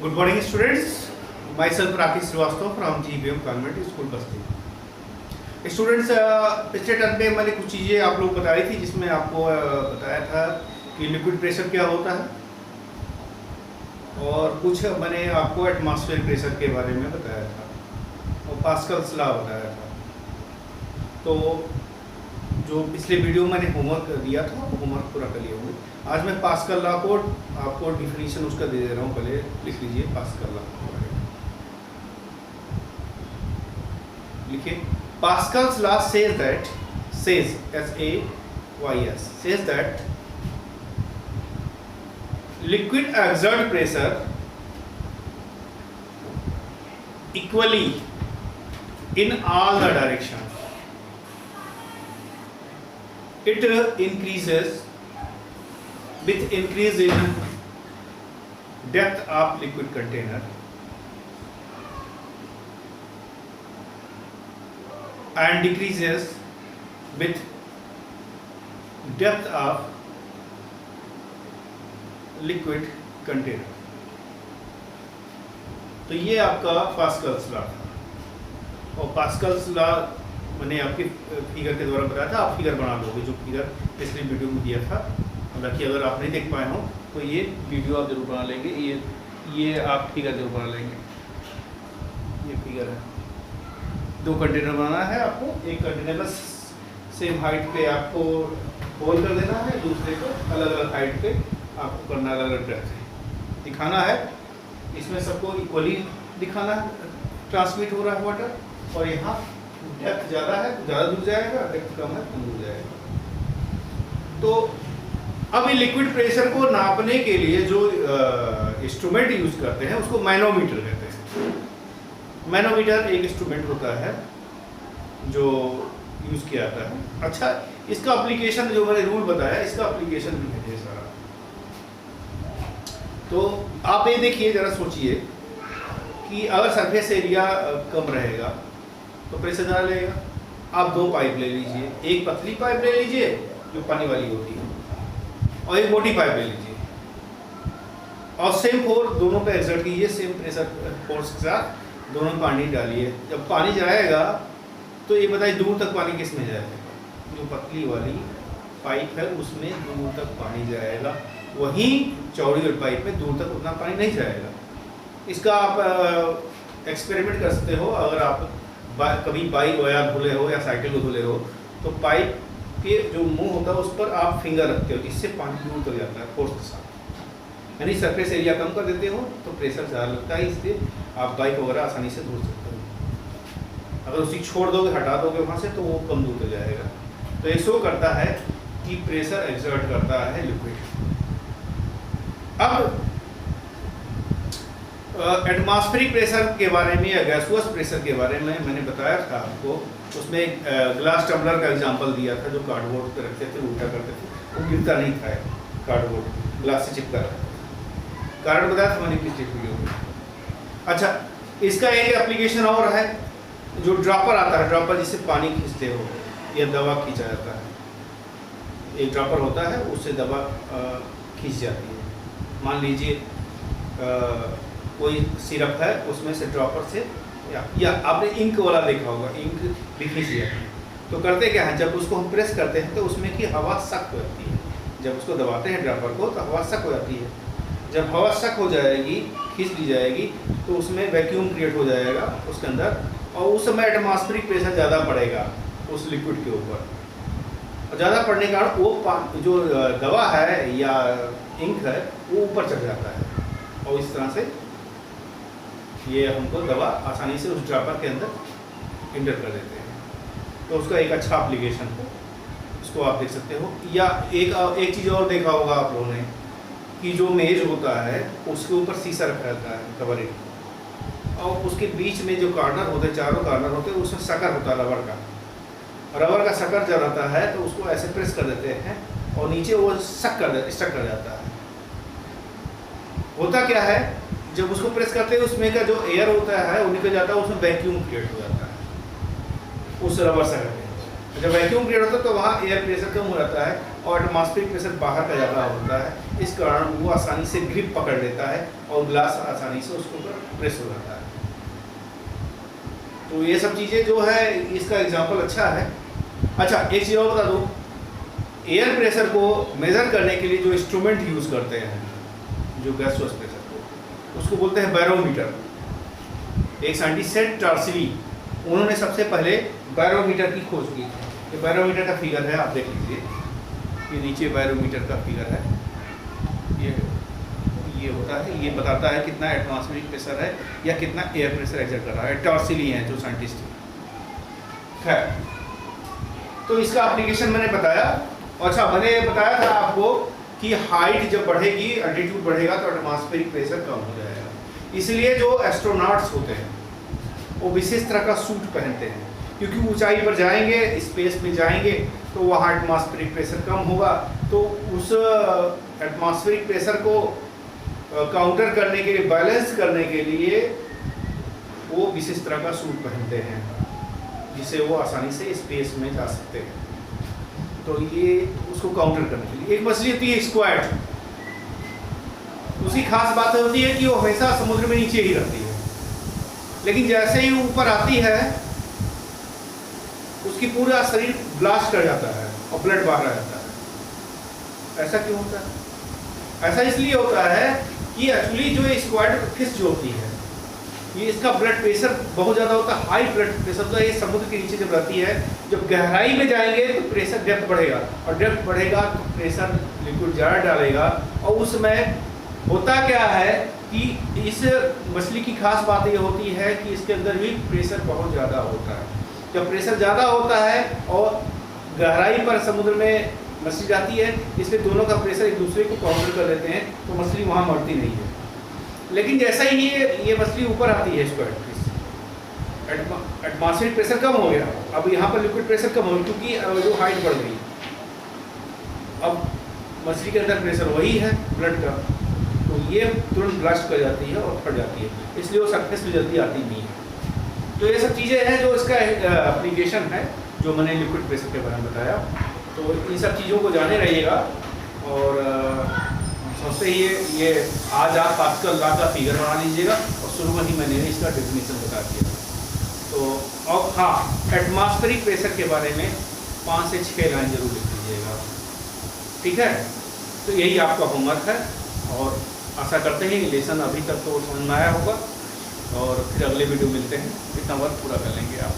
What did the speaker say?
Good morning, students. Myself Rakesh Srivastava from GBM Convent School Basti. Students, पिछले term में मैंने कुछ चीज़ें आप लोग बताई थी, जिसमें आपको बताया था कि लिक्विड प्रेशर क्या होता है, और कुछ मैंने आपको एटमॉस्फेयर प्रेशर के बारे में बताया था, और पास्कल्स लॉ बताया था। तो जो पिछले वीडियो मैंने होमवर्क दिया था, वो होमवर्क पूरा कर लिए होंगे। आज मैं पास्कल लॉ को आपको डिफिनीशन उसका दे दे रहा हूँ। पहले लिख लीजिए पास्कल लॉ। लिखिए, Pascal's law says that liquid exert pressure equally in all the directions. It increases with increase in depth of liquid container and decreases with depth of liquid container. तो ये आपका पास्कल्स लॉ था, और Pascal's law मैंने आपके figure के द्वारा बताया था। आप फिगर बना लोगे, जो फिगर पिछले वीडियो में दिया था। हालांकि अगर आप नहीं देख पाए हो तो ये वीडियो आप जरूर बना लेंगे, ये आप फिगर जरूर बना लेंगे। ये फिगर है, 2 कंटेनर बनाना है आपको। एक कंटेनर बस सेम हाइट पे आपको होल कर देना है, दूसरे को अलग अलग हाइट पे आपको करना, अलग अलग डेप्थ दिखाना है। इसमें सबको इक्वली दिखाना है, ट्रांसमिट हो रहा है वाटर, और यहाँ डेप्थ ज़्यादा है तो ज़्यादा दूर जाएगा, डेप्थ कम है कम दूर जाएगा। तो अब ये लिक्विड प्रेशर को नापने के लिए जो इंस्ट्रूमेंट यूज करते हैं उसको मैनोमीटर कहते हैं। मैनोमीटर एक इंस्ट्रूमेंट होता है जो यूज किया जाता है। अच्छा, इसका एप्लीकेशन जो मैंने रूल बताया, इसका एप्लीकेशन भी है सारा। तो आप ये देखिए, जरा सोचिए कि अगर सरफेस एरिया कम रहेगा तो प्रेशर ज़्यादा लगेगा। आप 2 पाइप ले लीजिए, एक पतली पाइप ले लीजिए जो पानी वाली होती है, और एक मोटी पाइप ले लीजिए, और सेम फोर्स दोनों पे एक्सर्ट कीजिए, सेम प्रेशर फोर्स के साथ दोनों पानी डालिए। जब पानी जाएगा तो ये बताइए दूर तक पानी किस में जाएगा? जो पतली वाली पाइप है उसमें दूर तक पानी जाएगा, वहीं चौड़ी वाली पाइप में दूर तक उतना पानी नहीं जाएगा। इसका आप एक्सपेरिमेंट कर सकते हो। अगर आप कभी बाइक या धुले हो या साइकिल को धुले हो, तो पाइप के जो मुंह होता है उस पर आप फिंगर रखते हो, जिससे पानी दूर तक जाता है फोर्स के साथ। यानी सरफेस एरिया कम कर देते हो तो प्रेशर ज़्यादा लगता है, इसलिए आप बाइक वगैरह आसानी से धुल सकते हो। अगर उसी छोड़ दोगे, हटा दोगे वहाँ से, तो वो कम दूर तक जाएगा। तो ये शो करता है कि प्रेशर एक्सर्ट करता है लिक्विड। अब एटमॉस्फेरिक प्रेशर के बारे में या गैसुअस प्रेशर के बारे में मैंने बताया था आपको। उसमें ग्लास टम्बलर का एग्जांपल दिया था, जो कार्डबोर्ड पे रखते थे, उल्टा करते थे, वो गिरता नहीं था। कार्डबोर्ड ग्लास से चिपका रहता था, कारण बताया था मैंने पिछले वीडियो में। अच्छा, इसका एक एप्लीकेशन और है, जो ड्रॉपर आता है, ड्रॉपर जिससे पानी खींचते हो या दवा खींचा जाता है। एक ड्रॉपर होता है, उससे दवा खींच जाती है। मान लीजिए कोई सिरप है, उसमें से ड्रॉपर से या आपने इंक वाला देखा होगा, इंक भी खींच जाती है। तो करते क्या है, जब उसको हम प्रेस करते हैं तो उसमें की हवा सक हो जाती है। जब उसको दबाते हैं ड्रॉपर को तो हवा सक हो जाती है। जब हवा सक हो जाएगी, खींच ली जाएगी, तो उसमें वैक्यूम क्रिएट हो जाएगा उसके अंदर, और उस समय एटमॉस्फेरिक प्रेशर ज़्यादा पड़ेगा उस लिक्विड के ऊपर। और ज़्यादा पड़ने के कारण वो जो दवा है या इंक है वो ऊपर चढ़ जाता है, और इस तरह से ये हमको दवा आसानी से उस ड्रॉपर के अंदर इंटर कर देते हैं। तो उसका एक अच्छा एप्लीकेशन है, उसको आप देख सकते हो। या एक चीज़ और देखा होगा आप लोगों ने कि जो मेज होता है उसके ऊपर शीशा रखा रहता है, कवरिंग, और उसके बीच में जो कॉर्नर होते हैं, चारों कॉर्नर होते हैं, उसमें शक्कर होता है रबर का। रबर का शक्कर जब रहता है तो उसको ऐसे प्रेस कर देते हैं, और नीचे वो स्टक कर जाता है। होता क्या है, जब उसको प्रेस करते हैं उसमें का जो एयर होता है वो निकल जाता है, उसमें वैक्यूम क्रिएट हो जाता है उस रबर शक्कर के। जब वैक्यूम क्रिएट होता है तो वहाँ एयर प्रेशर कम हो जाता है, और एटमॉस्फेरिक प्रेशर बाहर का ज़्यादा होता है, इस कारण वो आसानी से ग्रिप पकड़ लेता है और ग्लास आसानी से उसके ऊपर प्रेस हो जाता है। तो ये सब चीज़ें जो है इसका एग्जाम्पल अच्छा है। अच्छा, एक चीज़ और बता दूँ, एयर प्रेशर को मेज़र करने के लिए जो इंस्ट्रूमेंट यूज़ करते हैं, जो गैसोस प्रेशर को, उसको बोलते हैं बैरोमीटर। एक साइंटिस्ट है टार्सिली, उन्होंने सबसे पहले बैरोमीटर की खोज की थी। ये बैरोमीटर का फिगर है, आप देख लीजिए, ये नीचे बैरोमीटर का फिगर है। ये होता है, ये बताता है कितना एटमॉस्फेरिक प्रेशर है या कितना एयर प्रेशर एग्जर्ट कर रहा है। टार्सिली हैं जो साइंटिस्ट। खैर, तो इसका एप्लीकेशन मैंने बताया। अच्छा, मैंने बताया था आपको कि हाइट जब बढ़ेगी, अल्टीट्यूड बढ़ेगा तो एटमॉस्फेरिक प्रेशर कम हो जाएगा। इसलिए जो एस्ट्रोनॉट्स होते हैं वो विशेष तरह का सूट पहनते हैं, क्योंकि ऊंचाई पर जाएंगे, स्पेस में जाएंगे तो वहाँ एटमॉस्फेरिक प्रेशर कम होगा। तो उस एटमॉस्फेरिक प्रेशर को काउंटर करने के लिए, बैलेंस करने के लिए वो विशेष तरह का सूट पहनते हैं, जिससे वो आसानी से स्पेस में जा सकते हैं। तो ये उसको काउंटर करने के लिए। एक मछली होती है स्क्वाड, उसकी खास बात होती है कि वो हमेशा समुद्र में नीचे ही रहती है, लेकिन जैसे ही ऊपर आती है उसकी पूरा शरीर ब्लास्ट कर जाता है और ब्लड बाहर आ जाता है। ऐसा क्यों होता है? ऐसा इसलिए होता है कि एक्चुअली जो ये स्क्वाड फिश जो होती है, ये इसका ब्लड प्रेशर बहुत ज़्यादा होता है, हाई ब्लड प्रेशर होता है। ये समुद्र के नीचे जब रहती है, जब गहराई में जाएंगे तो प्रेशर डेप्थ बढ़ेगा, और डेप्थ बढ़ेगा तो प्रेशर लिक्विड ज़्यादा डालेगा। और उस समय होता क्या है कि इस मछली की खास बात ये होती है कि इसके अंदर भी प्रेशर बहुत ज़्यादा होता है। जब प्रेशर ज़्यादा होता है और गहराई पर समुद्र में मछली जाती है, इसलिए दोनों का प्रेशर एक दूसरे को काउंटर कर देते हैं, तो मछली वहाँ मरती नहीं है। लेकिन जैसा ही ये मछली ऊपर आती है, इसको एटमॉस्फेरिक प्रेशर कम हो गया, अब यहाँ पर लिक्विड प्रेशर कम हो गया क्योंकि जो हाइट बढ़ गई। अब मछली के अंदर प्रेशर वही है ब्लड का, तो ये तुरंत ब्लास्ट कर जाती है और फट जाती है, इसलिए वो सरफेस पे जल्दी आती नहीं है। तो ये सब चीज़ें हैं जो इसका एप्लीकेशन है, जो मैंने लिक्विड प्रेशर के बारे में बताया। तो इन सब चीज़ों को जाने रहिएगा। और सबसे ये आज आप पास्कल लॉ का फिगर बना लीजिएगा, और शुरू में ही मैंने इसका डेफिनेशन बता दिया। तो अब हाँ, एटमॉस्फेरिक प्रेशर के बारे में 5 से 6 लाइन जरूर लिख लीजिएगा, ठीक है? तो यही आपका होमवर्क है, और आशा करते हैं कि लेसन अभी तक तो समझ में आया होगा, और फिर अगले वीडियो मिलते हैं, इतना वर्क पूरा कर लेंगे आप।